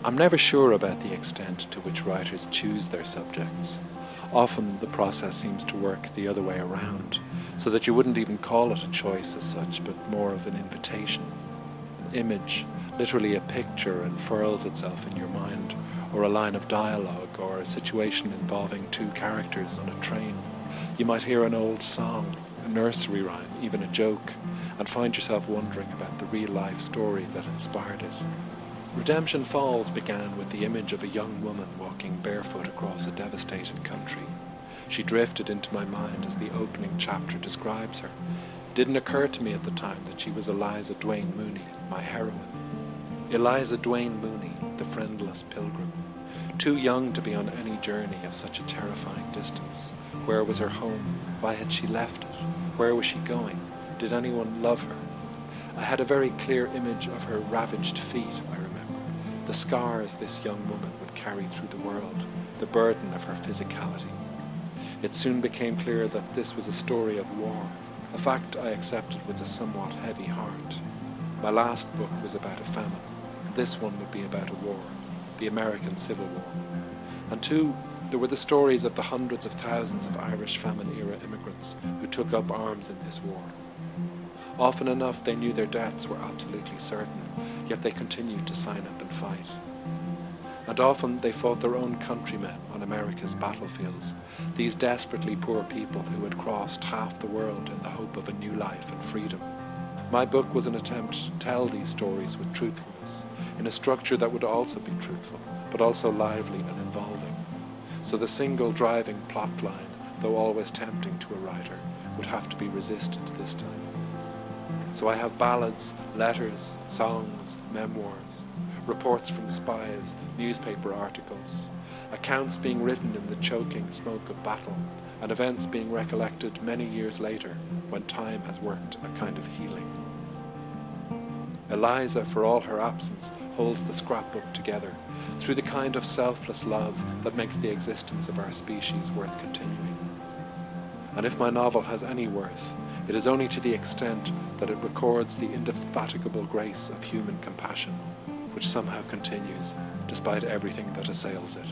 I'm never sure about the extent to which writers choose their subjects. Often the process seems to work the other way around, so that you wouldn't even call it a choice as such, but more of an invitation. An image, literally a picture, unfurls itself in your mind, or a line of dialogue, or a situation involving two characters on a train. You might hear an old song, a nursery rhyme, even a joke, and find yourself wondering about the real-life story that inspired it. Redemption Falls began with the image of a young woman walking barefoot across a devastated country. She drifted into my mind as the opening chapter describes her. It didn't occur to me at the time that she was Eliza Duane Mooney, my heroine. Eliza Duane Mooney, the friendless pilgrim. Too young to be on any journey of such a terrifying distance. Where was her home? Why had she left it? Where was she going? Did anyone love her? I had a very clear image of her ravaged feet, I remember. The scars this young woman would carry through the world, the burden of her physicality. It soon became clear that this was a story of war, a fact I accepted with a somewhat heavy heart. My last book was about a famine. This one would be about a war, the American Civil War. And two, there were the stories of the hundreds of thousands of Irish famine-era immigrants who took up arms in this war. Often enough they knew their deaths were absolutely certain, yet they continued to sign up and fight. And often they fought their own countrymen on America's battlefields, these desperately poor people who had crossed half the world in the hope of a new life and freedom. My book was an attempt to tell these stories with truthfulness, in a structure that would also be truthful, but also lively and involving. So the single driving plot line, though always tempting to a writer, would have to be resisted this time. So I have ballads, letters, songs, memoirs, reports from spies, newspaper articles, accounts being written in the choking smoke of battle, and events being recollected many years later when time has worked a kind of healing. Eliza, for all her absence, holds the scrapbook together through the kind of selfless love that makes the existence of our species worth continuing. And if my novel has any worth, it is only to the extent that it records the indefatigable grace of human compassion, which somehow continues despite everything that assails it.